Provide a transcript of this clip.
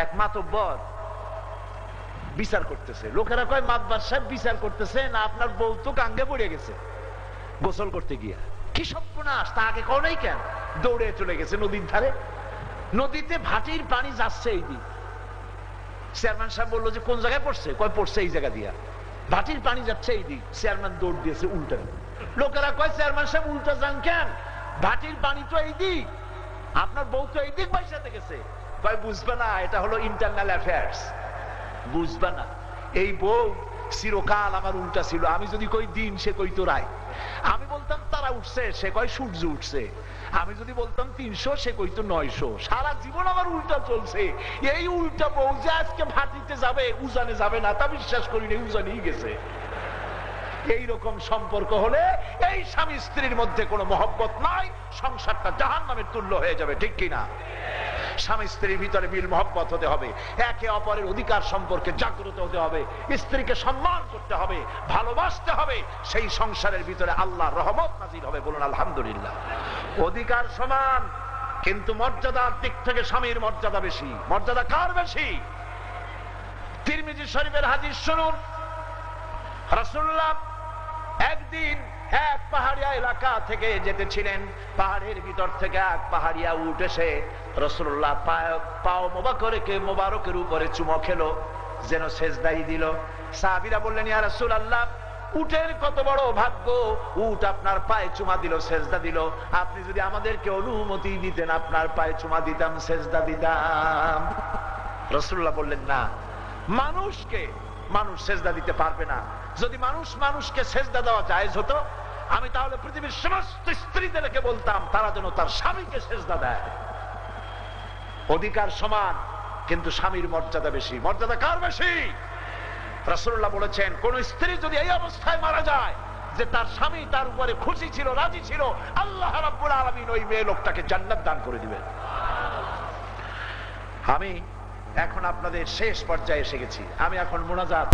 এক মাতব্বর বিচার করতেছে। লোকেরা কয় মাতবার সাহেব বিচার করতেছে না, আপনার বউ তো গাঙ্গে পড়ে গেছে গোসল করতে গিয়া। কি সর্বনাশ, তা আগে কও নাই কেন? দৌড়ে চলে গেছে নদীর ধারে। নদীতে ভাটির পানি যাচ্ছে এই দিক। চেয়ারম্যান সাহেব বললো যে কোন জায়গায় পড়ছে? কয় পড়ছে এই জায়গা দিয়া। ভাটির পানি যাচ্ছে এই দিক। চেয়ারম্যান দৌড় দিয়েছে উল্টা। লোকেরা কয় চেয়ারম্যান সাহেব উল্টা যান কেন? ভাটির পানি তো এই দিক, আপনার বউ তো এই দিক বাইসাতে গেছে। কয় বুঝবে না, এটা হলো ইন্টারনাল অ্যাফেয়ার্স, বুঝবে না। এই বউ চিরকাল আমার উল্টা ছিল। আমি যদি কই দিন, সে কই তো রায়। আমি বলতাম তারা উঠছে, সে কয় সূর্য উঠছে। আমি যদি বলতাম 300, সে কই তো 900। সারা জীবন আমার উল্টা চলছে। এই উল্টা বউ যে আজকে ভাটিতে যাবে, উজানে যাবে না, তা বিশ্বাস করিনি, উজানেই গেছে। এইরকম সম্পর্ক হলে এই স্বামী স্ত্রীর মধ্যে কোনো মহব্বত নাই, সংসারটা জাহান্নামের তুল্য হয়ে যাবে, ঠিক কিনা? স্বামী স্ত্রীর ভিতরে মিল মহব্বত হতে হবে, একে অপরের অধিকার সম্পর্কে জাগ্রত হতে হবে, স্ত্রীকে সম্মান করতে হবে, ভালোবাসতে হবে। সেই সংসারের ভিতরে আল্লাহর রহমত নাজিল হবে। বলুন আলহামদুলিল্লাহ। অধিকার সমান, কিন্তু মর্যাদার দিক থেকে স্বামীর মর্যাদা বেশি। মর্যাদা কার বেশি? তিরমিজি শরীফের হাদিস শুনুন। রাসূলুল্লাহ একদিন এক পাহাড়িয়া এলাকা থেকে যেতেছিলেন। পাহাড়ের ভিতর থেকে এক পাহাড়িয়া উট এসে রাসূলুল্লাহ পাও মোবারকের উপরে চুমো খেলো, যেন সেজদাই দিল। সাহাবীরা বললেন, ইয়া রাসূলুল্লাহ, উটের কত বড় ভাগ্য, উট আপনার পায়ে চুমা দিল, সেজদা দিল। আপনি যদি আমাদেরকে অনুমতি দিতেন, আপনার পায়ে চুমা দিতাম, সেজদা দিতাম। রাসূলুল্লাহ বললেন, না, মানুষকে মানুষ সেজদা দিতে পারবে না। যদি মানুষকে সেজদা দেওয়া জায়েজ হতো, আমি তাহলে পৃথিবীর সমস্ত স্ত্রীদেরকে বলতাম তারা যেন তার স্বামীকে সেজদা দেয়। অধিকার সমান, কিন্তু স্বামীর মর্যাদা বেশি। মর্যাদা কার বেশি? রাসূলুল্লাহ বলেছেন, কোন স্ত্রী যদি এই অবস্থায় মারা যায় যে তার স্বামী তার উপরে খুশি ছিল, রাজি ছিল, আল্লাহ রাব্বুল আলামিন ওই মেয়ে লোকটাকে জান্নাত দান করে দিবেন। আমি এখন আপনাদের শেষ পর্যায়ে এসে গেছি। আমি এখন মুনাজাত